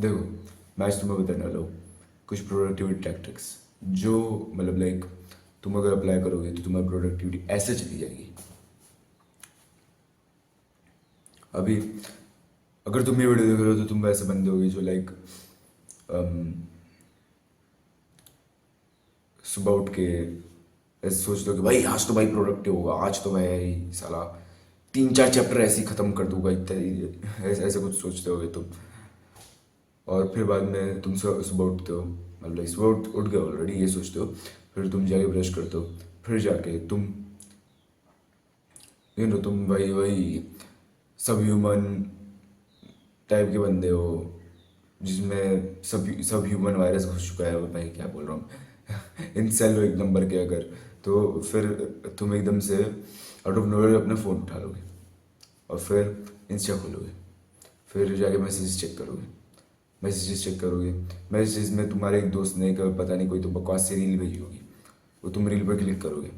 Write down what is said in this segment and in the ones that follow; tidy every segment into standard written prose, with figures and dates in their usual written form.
देखो, मैं आज तुम्हें बताने वाला हूँ कुछ प्रोडक्टिविटी टैक्टिक्स जो मतलब लाइक तुम अगर अप्लाई करोगे तो तुम्हारी प्रोडक्टिविटी ऐसे चली जाएगी। अभी अगर तुम ये वीडियो देख रहे हो तो तुम वैसे बंदे होगे जो लाइक सुबह उठ के ऐसे सोचते हो कि भाई आज तो भाई प्रोडक्टिव होगा, आज तो भाई साला 3-4 चैप्टर ऐसे ही खत्म कर दूंगा इतना, ऐसे ऐसे कुछ सोचते होगे तुम। और फिर बाद में तुम सुबह उठते हो, मतलब like सुबह उठ गए ऑलरेडी, ये सोचते हो। फिर तुम जाके ब्रश करते हो, फिर जाके तुम तुम वही वही सब ह्यूमन टाइप के बंदे हो जिसमें सब ह्यूमन वायरस घुस चुका है। मैं क्या बोल रहा हूँ इन सेल हो एक नंबर के अगर, तो फिर तुम एकदम से आउट ऑफ नोवेयर अपना फ़ोन उठा लोगे और फिर इंस्टा खोलोगे, फिर जाके मैसेजेस चेक करोगे। मैसेजेस में तुम्हारे एक दोस्त ने पता नहीं कोई तो बकवास से रील भेजी होगी, वो तुम रील पर क्लिक करोगे।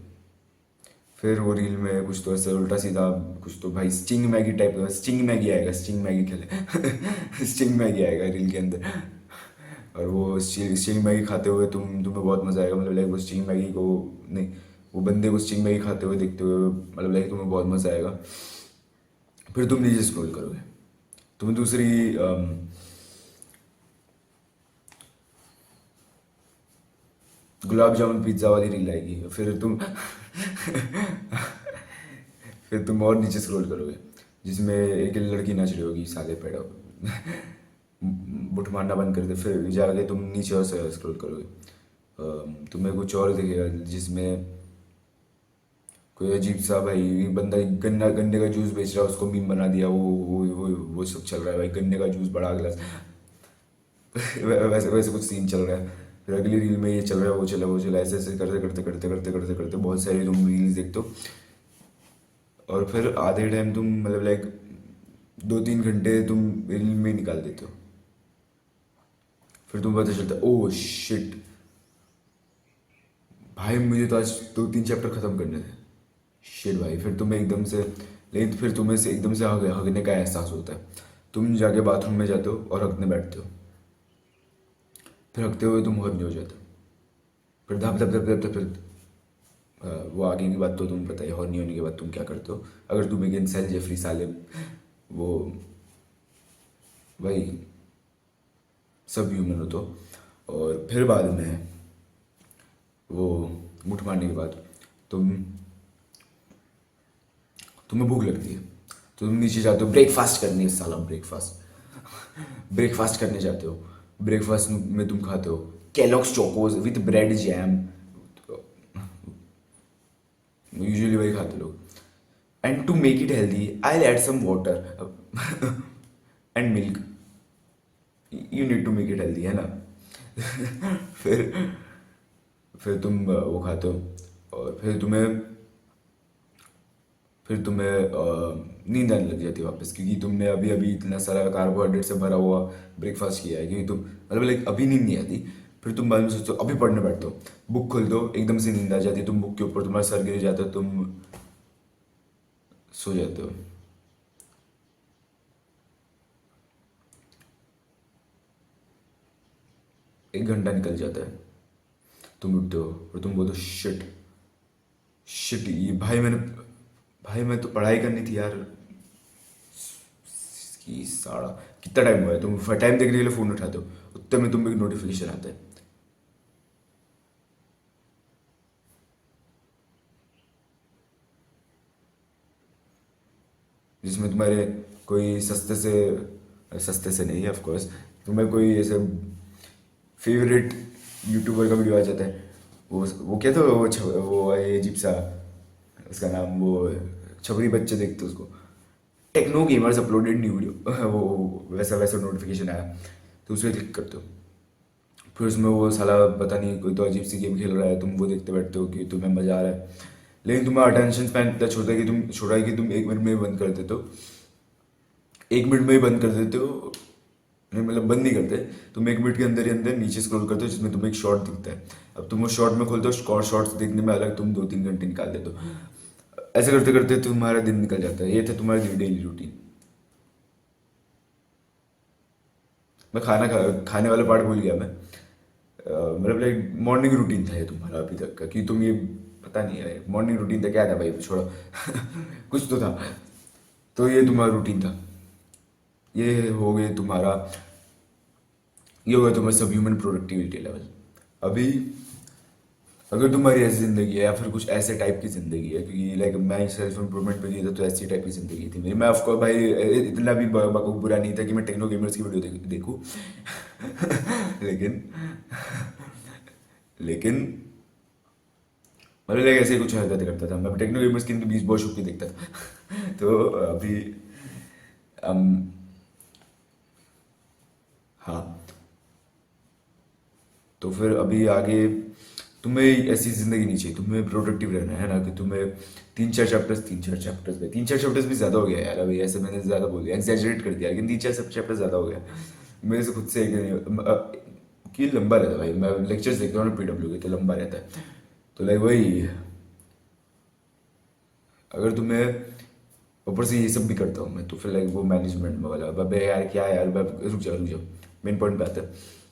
फिर वो रील में कुछ तो ऐसे उल्टा सीधा कुछ तो भाई स्टिंग मैगी टाइप का, स्टिंग मैगी आएगा, स्टिंग मैगी खेले स्टिंग मैगी आएगा रील के अंदर। और वो स्टिंग मैगी खाते हुए तुम्हें बहुत मजा आएगा, मतलब लाइक वो स्टिंग मैगी को नहीं, वो बंदे को स्टिंग मैगी खाते हुए देखते हुए मतलब लाइक तुम्हें बहुत मजा आएगा। फिर तुम नीचे स्क्रॉल करोगे, तुम्हें दूसरी गुलाब जामुन पिज्ज़ा वाली रील आएगी। फिर तुम और नीचे स्क्रॉल करोगे जिसमें एक लड़की नाच रही होगी साले पेड़ बुट मारना बंद कर दे। फिर जाके तुम नीचे और स्क्रॉल करोगे, तुम्हें कुछ और दिखेगा जिसमें कोई अजीब सा भाई बंदा गन्ने का जूस बेच रहा है, उसको मीम बना दिया, वो सब चल रहा है भाई, गन्ने का जूस बड़ा गिलास वैसे वैसे कुछ सीन चल रहा है। फिर अगली रील में ये चल रहा है, वो चला, ऐसे ऐसे करते करते करते करते करते करते बहुत सारी तुम रील्स देखते हो। और फिर आधे टाइम तुम मतलब लाइक 2-3 घंटे तुम रील में ही निकाल देते हो। फिर तुम पता चलता है ओह शिट भाई, मुझे तो आज 2-3 चैप्टर खत्म करने थे, शिट भाई। फिर तुम्हें एकदम से, लेकिन फिर तुम्हें से एकदम से हगने का एहसास होता है। तुम जाके बाथरूम में जाते हो और हगने बैठते हो, फिर हगते हुए तुम हॉर्नी हो जाते हो। फिर धप धप धप धप धप धप वो आगे की बात तो तुम्हें पता है, हॉर्नी होने के बाद तुम क्या करते हो अगर तुम एक इंसान जेफरी साले वो वही सब ह्यूमन हो तो। और फिर बाद में वो मुठ मारने के बाद तुम तुम्हें भूख लगती है, तो तुम नीचे जाते हो ब्रेकफास्ट करने, साला ब्रेकफास्ट करने जाते हो। ब्रेकफास्ट में तुम खाते हो Kellogg's chocos with bread jam, usually वही खाते लोग। And to make it healthy I add some water and milk, you need to make it healthy, है ना फिर फिर तुम वो खाते हो और फिर तुम्हें नींद आने लग जाती है वापस, क्योंकि तुमने अभी अभी इतना सारा कार्बोहाइड्रेट से भरा हुआ ब्रेकफास्ट किया है, क्योंकि तुम मतलब लाइक अभी नींद नहीं आती। फिर तुम बाद में सोचते हो अभी पढ़ने बैठते हो, बुक खोल दो, एकदम से नींद आ जाती है, तुम बुक के ऊपर तुम्हारा सर गिर जाता है, तुम सो जाते हो। 1 घंटा निकल जाता है, तुम उठते हो और तुम बोलते हो शिट शिट, ये भाई मैं तो पढ़ाई करनी थी यार, कि साड़ा कितना टाइम हुआ है। तुम टाइम देखने के लिए फ़ोन उठाते हो, उतने में तुम्हें एक नोटिफिकेशन आता है जिसमें तुम्हारे कोई सस्ते से नहीं है ऑफ कोर्स, तुम्हें कोई ऐसे फेवरेट यूट्यूबर का वीडियो आ जाता है। वो क्या था वो अजीब सा, उसका नाम वो छपरी बच्चे देखते उसको, Techno Gamerz uploaded new video वो वैसा वैसा नोटिफिकेशन आया, तो उस पर क्लिक करते हो। फिर उसमें वो साला पता नहीं कोई तो अजीब सी गेम खेल रहा है, तुम वो देखते बैठते हो कि तुम्हें मजा आ रहा है, लेकिन तुम्हारा अटेंशन स्पैन इतना छोटा है कि तुम 1 मिनट में ही बंद कर देते हो। 1 मिनट में ही बंद कर देते हो, नहीं मतलब बंद नहीं करते, तुम 1 मिनट के अंदर ही अंदर नीचे स्क्रॉल करते हो जिसमें तुम्हें एक शॉर्ट दिखता है। अब तुम वो शॉर्ट में खोलते हो, शॉर्ट्स देखने में अलग तुम 2-3 घंटे निकाल देते हो। ऐसे करते करते तुम्हारा दिन निकल जाता है। ये था तुम्हारी डेली रूटीन। मैं खाने वाला पार्ट भूल गया मैं। मतलब लाइक मॉर्निंग रूटीन था ये तुम्हारा अभी तक का, कि तुम ये पता नहीं है मॉर्निंग रूटीन था क्या था भाई, छोड़ो कुछ तो था। तो ये तुम्हारा रूटीन था, ये हो गया तुम्हारा, ये हो गया तुम्हारा सब ह्यूमन प्रोडक्टिविटी लेवल। अभी अगर तुम्हारी ऐसी जिंदगी है या फिर कुछ ऐसे टाइप की जिंदगी है, क्योंकि लाइक मैं सेल्फ इम्प्रूवमेंट पे गया था तो ऐसी टाइप की जिंदगी थी मेरी। मैं ऑफकोर्स भाई इतना भी बुरा नहीं था कि मैं टेक्नो गेमर्स की वीडियो देखूं लेकिन लेकिन मतलब लाइक ऐसे कुछ हरकतें करता था मैं, टेक्नो गेमर्स की 20 बहुत की देखता था तो अभी अम, हाँ, तो फिर अभी आगे तुम्हें ऐसी जिंदगी नहीं चाहिए, तुम्हें प्रोडक्टिव रहना है ना, कि तुम्हें 3-4 चैप्टर्स भी ज़्यादा हो गया यार अभी, ऐसे मैंने ज़्यादा बोल दिया, एग्जैजरेट कर दिया, लेकिन 3-4 चैप्टर ज़्यादा हो गया मेरे से खुद से कि लंबा रहता है भाई, मैं लेक्चर्स देखता हूँ ना पीडब्ल्यू के, तो लंबा रहता है। तो लाइक वही, अगर तुम्हें ऊपर से ये सब भी करता हूँ मैं, तो फिर लाइक वो मैनेजमेंट में वाला, अबे यार क्या है यार, रुक जाओ मेन पॉइंट पे आता है।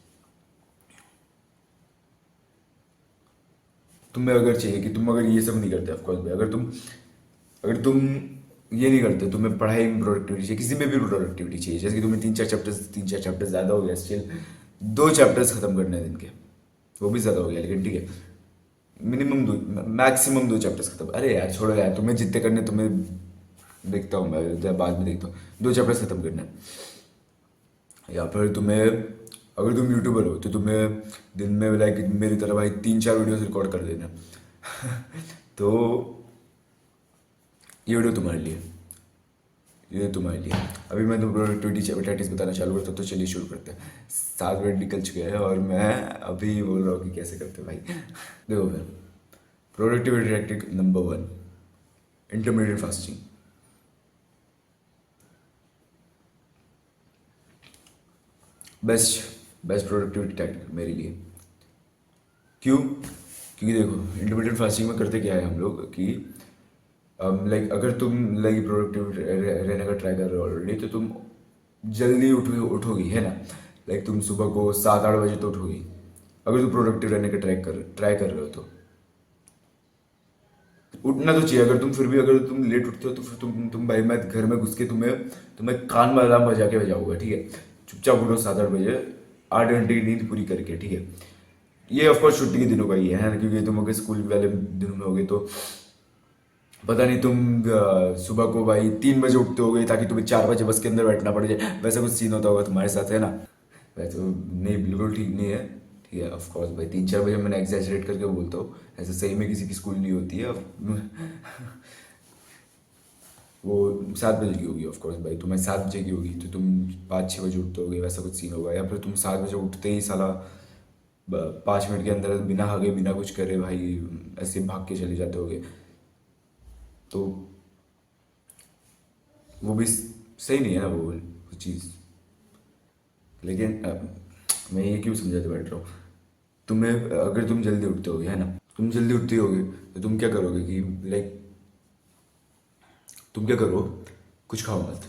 तुम्हें अगर चाहिए कि तुम अगर ये सब नहीं करते, ऑफकोर्स भाई, अगर तुम ये नहीं करते, तुम्हें पढ़ाई में प्रोडक्टिविटी चाहिए, किसी में भी प्रोडक्टिविटी चाहिए, जैसे कि तुम्हें 3-4 चैप्टर्स ज़्यादा हो गया, स्टिल 2 चैप्टर्स खत्म करने हैं दिन के, वो भी ज़्यादा हो गया लेकिन ठीक है, मिनिमम 2 मैक्सिमम 2 चैप्टर्स खत्म। अरे यार छोड़ो यार, तुम्हें जितने करने तुम्हें देखता हूँ मैं, जब बाद में देखता हूँ, 2 चैप्टर्स खत्म करना है। या फिर तुम्हें, अगर तुम यूट्यूबर हो तो तुम्हें दिन में लाइक मेरी तरह भाई 3-4 वीडियोस रिकॉर्ड कर देना तो ये वीडियो तुम्हारे लिए, ये तुम्हारे लिए। अभी मैं तो प्रोडक्टिविटी टैक्टिक्स बताना चालू करता हूँ, तो चलिए शुरू करते हैं। 7 मिनट निकल चुके हैं और मैं अभी बोल रहा हूँ कि कैसे करते हैं भाई देखो फिर, productivity tactic number 1, intermediate fasting. Best best productivity tactic मेरे लिए। क्यों? क्योंकि देखो, इंटरमीडिएट फास्टिंग में करते क्या है हम लोग कि लाइक अगर तुम लाइक प्रोडक्टिव रहने का ट्राई कर रहे हो ऑलरेडी, तो तुम जल्दी उठोगी है ना, लाइक तुम सुबह को 7-8 बजे तो उठोगी, अगर तुम प्रोडक्टिव रहने का ट्राई कर रहे हो तो उठना तो चाहिए। अगर तुम फिर भी अगर तुम लेट उठते हो तो फिर तुम भाई, मैं घर में घुस के तुम्हें तुम्हें कान में अलार्म बजा के बजाऊंगा, ठीक है? चुपचाप उठो 7-8 बजे, 8 घंटे की नींद पूरी करके, ठीक है? ये ऑफकोर्स छुट्टी के दिनों का ही है ना, क्योंकि तुम अगर स्कूल वाले दिनों में होगे तो पता नहीं, तुम सुबह को भाई 3 बजे उठते होगे ताकि तुम्हें 4 बजे बस के अंदर बैठना पड़ जाए, वैसा कुछ सीन होता होगा तुम्हारे साथ है ना? वैसे तो नहीं, बिल्कुल ठीक नहीं है, ठीक है? ऑफ कोर्स भाई 3-4 बजे मैंने एग्जैजरेट करके बोलता हूँ, ऐसे सही में किसी की स्कूल नहीं होती है वो 7 बजे की होगी ऑफ कोर्स भाई, तुम्हें 7 बजे की होगी तो तुम 5-6 बजे उठते होगे, वैसा कुछ सीन होगा। या फिर तुम 7 बजे उठते ही साला 5 मिनट के अंदर बिना हागे बिना कुछ करे भाई ऐसे भाग के चले जाते होगे, तो वो भी सही नहीं है ना वो चीज़। लेकिन मैं ये क्यों समझाते बैठ रहा हूँ तुम्हें, अगर तुम जल्दी उठते होगे है ना, तुम जल्दी उठते होगे तो तुम क्या करोगे कि लाइक तुम क्या करो, कुछ खाओ मत,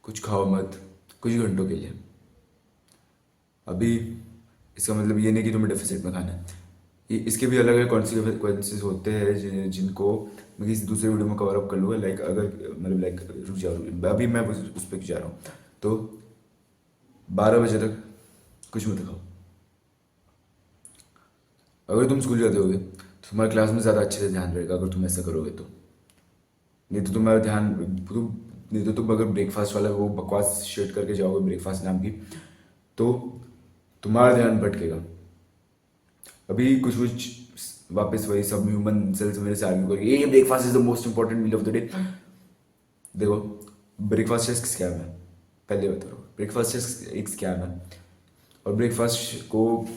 कुछ खाओ मत कुछ घंटों के लिए। अभी इसका मतलब ये नहीं कि तुम्हें डेफिसिट में खाना है, इसके भी अलग अलग कॉन्सिक्वेंसेस होते हैं जिनको मैं किसी दूसरे वीडियो में कवर अप कर लूँगा। लाइक अगर मतलब लाइक अभी मैं उस पर जा रहा हूँ, तो 12 बजे तक कुछ मत खाओ। अगर तुम स्कूल जाते होगे तो तुम्हारे क्लास में ज़्यादा अच्छे से ध्यान रहेगा अगर तुम ऐसा करोगे तो। नहीं तो तुम्हारा ध्यान तुम नहीं तो तुम अगर ब्रेकफास्ट वाला वो बकवास शेट करके जाओगे ब्रेकफास्ट नाम की, तो तुम्हारा ध्यान भटकेगा। अभी कुछ कुछ वापस वही सब ह्यूमन सेल्स मेरे से आर्ग्यू करेंगे ये breakfast is the most important meal of the day. देखो, ब्रेकफास्ट एक स्कैम है, पहले बता रहा हूँ, ब्रेकफास्ट एक स्कैम है। और ब्रेकफास्ट को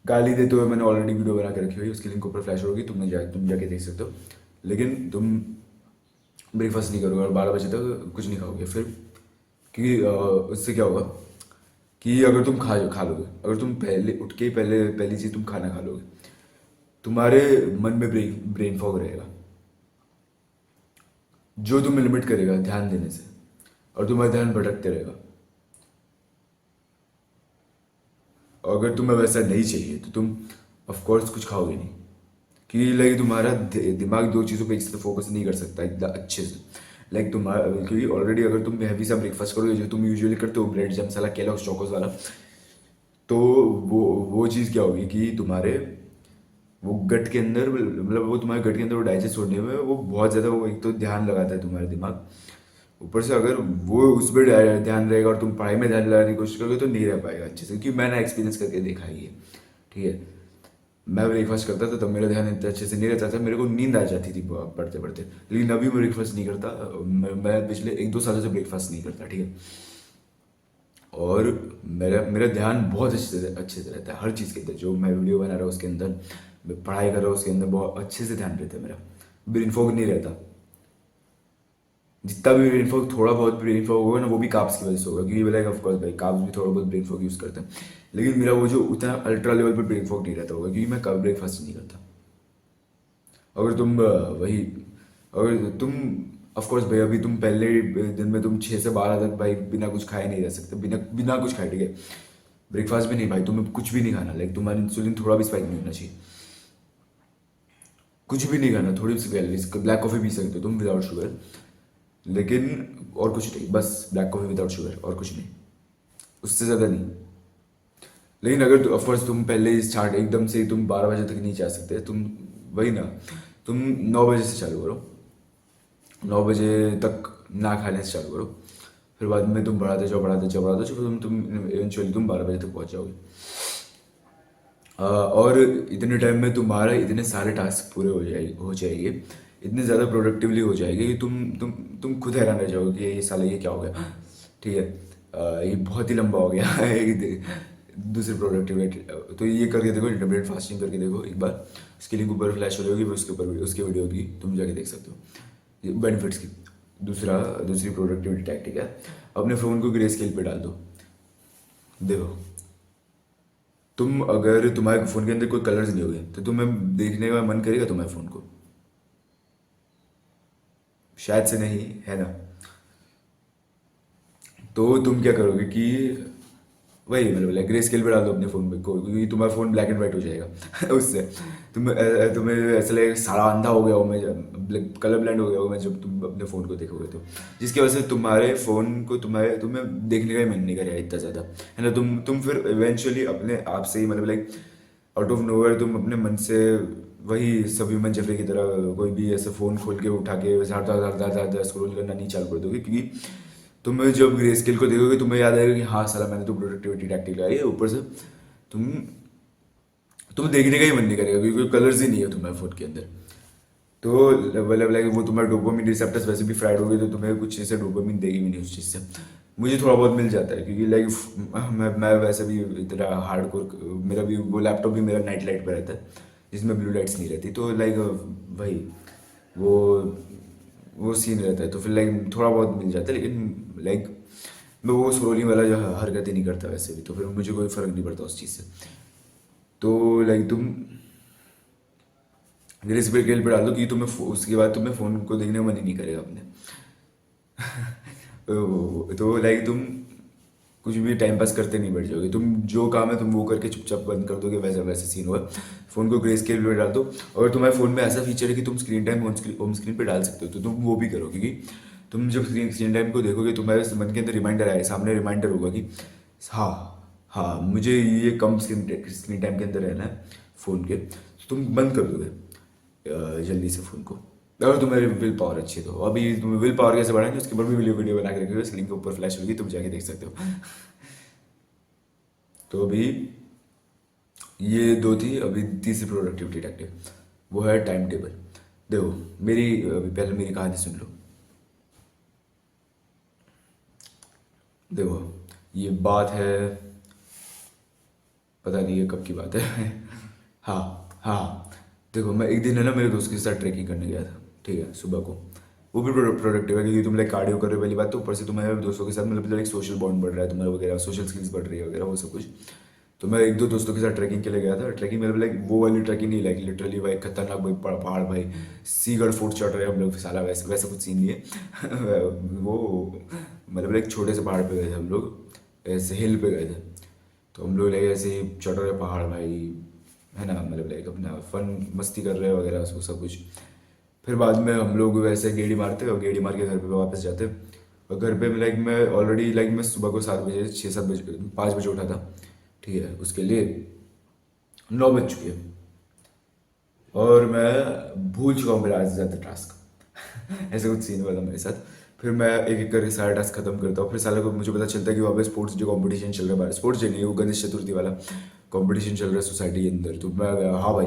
गाली देते हुए मैंने ऑलरेडी वीडियो बना के रखी हुई है, उसकी लिंक ऊपर फ्लैश होगी, तुम जाके देख सकते हो। लेकिन तुम ब्रेकफास्ट नहीं करोगे और 12 बजे तक कुछ नहीं खाओगे फिर, क्योंकि उससे क्या होगा कि अगर तुम खा लोगे, अगर तुम पहले उठ के पहली चीज़ तुम खाना खा लोगे, तुम्हारे मन में ब्रेन फॉग रहेगा जो तुम्हें लिमिट करेगा ध्यान देने से, और तुम्हारा ध्यान भटकते रहेगा। अगर तुम्हें वैसा नहीं चाहिए तो तुम ऑफ कोर्स कुछ खाओगे नहीं, कि लाइक तुम्हारा दिमाग दो चीज़ों पे एक साथ फोकस नहीं कर सकता एकदम अच्छे से। लाइक तुम्हारा, क्योंकि ऑलरेडी अगर तुम हैवी सा ब्रेकफास्ट करोगे जो तुम यूजुअली करते हो, ब्रेड जैम साला केलॉग्स चोकोस वाला, तो वो वो चीज़ क्या होगी कि तुम्हारे वो गट के अंदर, मतलब वो तुम्हारे गट के अंदर वो डाइजेस्ट होने में वो बहुत ज़्यादा, वो एक तो ध्यान लगाता है तुम्हारा दिमाग, ऊपर से अगर वो उस पर ध्यान रहेगा और तुम पढ़ाई में ध्यान लगाने की कोशिश करोगे तो नहीं रह पाएगा अच्छे से, क्योंकि मैंने एक्सपीरियंस करके देखा ही है। ठीक है, मैं ब्रेकफास्ट करता था तब मेरा ध्यान इतना अच्छे से नहीं रहता था, मेरे को नींद आ जाती थी पढ़ते पढ़ते। लेकिन अभी मैं ब्रेकफास्ट नहीं करता, मैं पिछले 1-2 सालों से ब्रेकफास्ट नहीं करता। ठीक है, और मेरा मेरा ध्यान बहुत अच्छे से रहता है हर चीज़ के अंदर, जो मैं वीडियो बना रहा हूँ उसके अंदर, मैं पढ़ाई कर रहा हूँ उसके अंदर, बहुत अच्छे से ध्यान रहता है मेरा, ब्रेन फॉग नहीं रहता। जितना भी ब्रेन फॉग, थोड़ा बहुत ब्रेन फॉग होगा ना, वो भी काब्स की वजह से होगा, क्योंकि लाइक ऑफ कोर्स भाई काब्स भी थोड़ा बहुत ब्रेन फॉग यूज़ करते हैं, लेकिन मेरा वो जो उतना अल्ट्रा लेवल पर ब्रेन फॉग नहीं रहता होगा, क्योंकि मैं कब ब्रेकफास्ट नहीं करता। अगर तुम वही, अगर तुम ऑफ कोर्स भाई, अभी तुम पहले दिन में तुम 6 से 12 तक भाई बिना कुछ खाए नहीं रह सकते, बिना बिना कुछ खाए। ठीक है, ब्रेकफास्ट भी नहीं भाई, तुम्हें कुछ भी नहीं खाना, लाइक तुम्हारा इंसुलिन थोड़ा भी स्पाइक नहीं होना चाहिए, कुछ भी नहीं खाना, थोड़ी सी कैलोरीज, ब्लैक कॉफ़ी पी सकते हो तुम विदाउट शुगर, लेकिन और कुछ नहीं, बस ब्लैक कॉफ़ी विदाउट शुगर और कुछ नहीं, उससे ज़्यादा नहीं। लेकिन अगर ऑफकोर्स तुम पहले स्टार्ट एकदम से तुम 12 बजे तक नहीं जा सकते, तुम वही ना, तुम 9 बजे से चालू करो, 9 बजे तक ना खाने से चालू करो, फिर बाद में तुम बढ़ाते जाओ, फिर तुम इवेंचुअली तुम 12 बजे तक पहुंच जाओगे। और इतने टाइम में तुम्हारा इतने सारे टास्क पूरे हो जाएंगे, इतने ज़्यादा प्रोडक्टिवली हो जाएंगे कि तुम खुद हैरान रह जाओगे कि ये साला ये क्या हो गया। ठीक है, ये बहुत ही लंबा हो गया दूसरी प्रोडक्टिविटी, तो ये करके देखो, इंटरमीडिएट फास्टिंग करके देखो एक बार, उसकी लिंक ऊपर फ्लैश हो रही होगी, उसके ऊपर उसकी वीडियो की तुम जाके देख सकते हो बेनिफिट्स की। दूसरी प्रोडक्टिविटी टैक्टिक है, अपने फ़ोन को ग्रे स्केल पे डाल दो। देखो, तुम अगर तुम्हारे फ़ोन के अंदर कोई कलर्स नहीं होंगे तो तुम्हें देखने का मन करेगा तुम्हारे फ़ोन को? शायद से नहीं, है ना? तो तुम क्या करोगे कि वही, मतलब लाइक ग्रे स्केल पे डाल दो अपने फ़ोन पे को, क्योंकि तुम्हारा फ़ोन ब्लैक एंड वाइट हो जाएगा उससे तुम्हें ऐसा लगेगा सारा अंधा हो गया हो मैं, कलर ब्लाइंड हो गया हो मैं, जब तुम अपने फ़ोन को देखोगे तो, जिसकी वजह से तुम्हारे फ़ोन को तुम्हें देखने का ही मन नहीं करेगा इतना ज़्यादा, है ना? तुम फिर इवेंचुअली अपने आप से ही, मतलब लाइक आउट ऑफ नोवेयर तुम अपने मन से वही सब ह्यूमन जेफरी की तरह कोई भी ऐसे फ़ोन खोल के उठा के स्क्रॉल करना नहीं चालू कर दोगे, क्योंकि तुम्हें जब ग्रे स्केल को देखोगे तुम्हें याद आएगा कि हाँ साला मैंने तो प्रोडक्टिविटी टैक्टिक लगाई है, ऊपर से तुम तुम्हें देखने का ही मन नहीं करेगा, क्योंकि कलर्स ही नहीं है तुम्हारे फोन के अंदर। तो मतलब लाइक वो तुम्हारे डोपामिन रिसेप्टर्स वैसे भी फ्राइड हो गए, तो तुम्हें कुछ चीज़ से डोपामिन देगी भी नहीं उस चीज़ से। मुझे थोड़ा बहुत मिल जाता है, क्योंकि लाइक मैं वैसे भी इतना हार्डकोर, मेरा भी वो लैपटॉप भी मेरा नाइट लाइट पर रहता है जिसमें ब्लू लाइट्स नहीं रहती, तो लाइक वही वो वो सीन रहता है, तो फिर लाइक थोड़ा बहुत मिल जाता है, लेकिन लाइक मैं वो स्क्रोलिंग वाला जो हरकत ही नहीं करता वैसे भी, तो फिर मुझे कोई फ़र्क नहीं पड़ता उस चीज़ से। तो लाइक तुम मेरे इस पे खेल पे डाल दो कि उसके बाद तुम्हें फ़ोन को देखने का मन ही नहीं करेगा अपने तो लाइक तुम कुछ भी टाइम पास करते नहीं बैठ जाओगे, तुम जो काम है तुम वो करके चुपचाप बंद कर दोगे, वैसा वैसे सीन होगा। फ़ोन को ग्रे स्केल पे डाल दो, और तुम्हारे फ़ोन में ऐसा फीचर है कि तुम स्क्रीन टाइम होम स्क्रीन पे डाल सकते हो, तो तुम वो भी करो, क्योंकि तुम जब स्क्रीन टाइम को देखोगे तुम्हारे मन के अंदर रिमाइंडर आए, सामने रिमाइंडर होगा कि हाँ हाँ मुझे ये कम स्क्रीन टाइम के अंदर रहना है फ़ोन के, तो तुम बंद कर दोगे जल्दी से फ़ोन को, अगर तुम्हारी विल पावर अच्छी है तो। अभी तुम्हें विल पावर कैसे बढ़ाएंगे उसके ऊपर भी वीडियो बना के रखी, लिंक ऊपर फ्लैश होगी, तुम जाके देख सकते हो तो अभी ये दो थी, अभी तीसरी प्रोडक्टिविटी टैक्टिक वो है टाइम टेबल। देखो, मेरी अभी पहले मेरी कहानी सुन लो। देखो, ये बात है, पता नहीं ये कब की बात है हाँ हाँ, देखो मैं एक दिन है ना मेरे दोस्त के साथ ट्रैकिंग करने गया था। ठीक है, सुबह को, वो भी प्रोडक्टिव है, क्योंकि तुम लाइक कार्डियो कर रहे हो पहली बात, तो ऊपर से तुम्हारे दोस्तों के साथ मतलब लाइक सोशल बॉन्ड बढ़ रहा है तुम्हारा वगैरह, सोशल स्किल्स बढ़ रही है वगैरह वो सब कुछ। तो मैं 1-2 दोस्तों के साथ ट्रैकिंग के लिए गया था। ट्रैकिंग मतलब लाइक वो वाली ट्रैकिंग नहीं, लाइक लिटरली भाई खतरनाक भाई पहाड़ भाई, सीगढ़ फोर्ट चढ़ रहे हैं हम लोग साला, वैसे वैसा कुछ सीन नहीं है वो मतलब लाइक छोटे से पहाड़ पे गए थे हम लोग, ऐसे हिल पे गए थे। तो हम लोग लाइक ऐसे ही चढ़ रहे पहाड़ भाई, है ना, मतलब लाइक अपना फन मस्ती कर रहे वगैरह उसको सब कुछ। फिर बाद में हम लोग वैसे गेड़ी मारते और गेड़ी मार के घर पे वापस जाते। और घर पे लाइक मैं ऑलरेडी लाइक मैं सुबह को 7 बजे 6 7 बजे 5 बजे उठा था, ठीक है, उसके लिए 9 बज चुके हैं और मैं भूल चुका हूँ मेरा आज ज़्यादा टास्क। ऐसा कुछ सीन हुआ था मेरे साथ। फिर मैं एक एक करके सारा टास्क खत्म करता हूँ। फिर साला को मुझे पता चलता है कि वहाँ पे स्पोर्ट्स जो कंपटीशन चल रहा है बाहर, स्पोर्ट्स डे नहीं है वो, गणेश चतुर्थी वाला कंपटीशन चल रहा है सोसाइटी के अंदर। तो मैं गया, हाँ भाई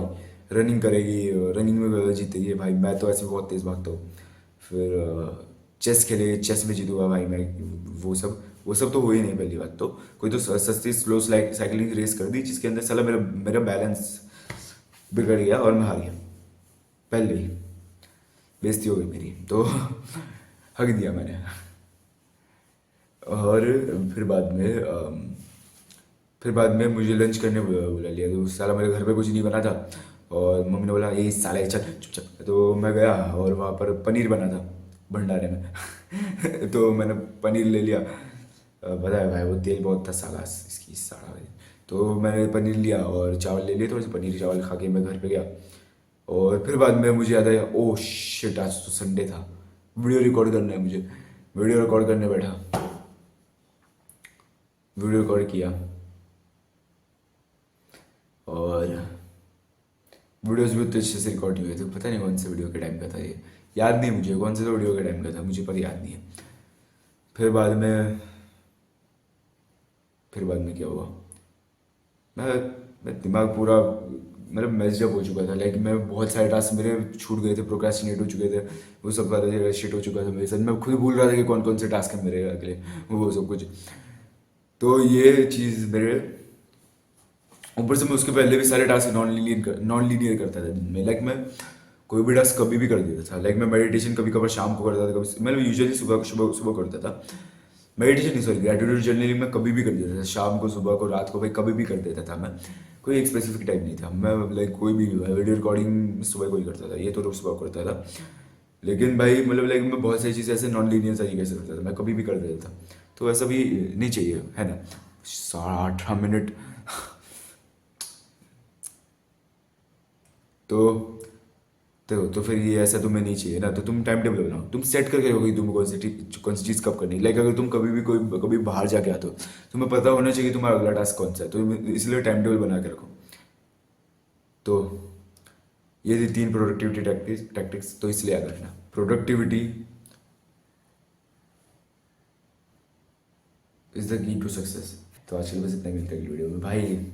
रनिंग करेगी, रनिंग में जीतेगी भाई, मैं तो ऐसे बहुत तेज़ भागता हूँ। फिर चेस खेले, चेस में जीतूंगा भाई मैं। वो सब तो हो ही नहीं पहली बात तो। कोई तो सस्ती स्लो साइकिलिंग रेस कर दी जिसके अंदर साला मेरा मेरा बैलेंस बिगड़ गया और मैं हार गया पहले ही, बेइज्जती हो गई मेरी तो हक दिया मैंने। और फिर बाद में फिर बाद में मुझे लंच करने बुला लिया। तो साला मेरे घर पे कुछ नहीं बना था और मम्मी ने बोला ये साले चल चुपचाप। तो मैं गया और वहाँ पर पनीर बना था भंडारे में तो मैंने पनीर ले लिया। पता है भाई वो तेल बहुत था साला इसकी साला भाई। तो मैंने पनीर लिया और चावल ले लिए, थोड़े से पनीर चावल खा के मैं घर पे गया। और फिर बाद में मुझे याद आया, ओ शिट आज तो संडे था, वीडियो रिकॉर्ड करना है मुझे। वीडियो रिकॉर्ड करने बैठा, वीडियो रिकॉर्ड किया और वीडियोस भी उतने अच्छे से रिकॉर्ड नहीं हुए थे। पता नहीं कौन से वीडियो के टाइम का था ये, याद नहीं मुझे कौन से तो वीडियो के टाइम का था मुझे, पर याद नहीं है। फिर बाद में फिर बाद में क्या हुआ, मैं मैं दिमाग पूरा मतलब मेजअप हो चुका था। लाइक मैं बहुत सारे टास्क मेरे छूट गए थे, प्रोक्रेस्टिनेट हो चुके थे, वो सब सारा शिट हो चुका था मेरे साथ। मैं खुद भूल रहा था कि कौन कौन से टास्क हैं मेरे अगले, वो सब कुछ। तो ये चीज़ मेरे ऊपर से मैं उसके पहले भी सारे टास्क नॉन लीनियर करता था दिन में। लाइक मैं कोई भी टास्क कभी भी कर देता था। लाइक मैं मेडिटेशन कभी कभार शाम को करता था, कभी मतलब यूजुअली सुबह सुबह सुबह करता था। मेडिटेशन नहीं, सॉरी, ग्रेटिट्यूड जर्नलिंग मैं कभी भी कर देता था, शाम को सुबह को रात को भाई कभी भी कर देता था मैं। कोई एक स्पेसिफिक टाइम नहीं था। मैं लाइक कोई भी वीडियो रिकॉर्डिंग सुबह को ही करता था, ये तो रोज सुबह करता था। लेकिन भाई मतलब लाइक मैं बहुत सारी चीज़ें ऐसे नॉन लीनियर तरीके से करता था, मैं कभी भी कर देता था। तो ऐसा भी नहीं चाहिए, है ना। 18.5 मिनट तो तो फिर ये ऐसा तुम्हें नहीं चाहिए ना। तो तुम टाइम टेबल बनाओ, तुम सेट करके रखो कि तुम्हें कौन सी चीज़ कब करनी है। लाइक अगर तुम कभी भी कोई कभी बाहर जाके आते हो, तुम्हें पता होना चाहिए कि तुम्हारा अगला टास्क कौन सा है, तो इसलिए टाइम टेबल बना के रखो। तो ये थी 3 प्रोडक्टिविटी टैक्टिक्स, तो इसलिए याद रखना, productivity is the key to success. तो आज के लिए बस इतना, मिलता है अगली वीडियो में भाई।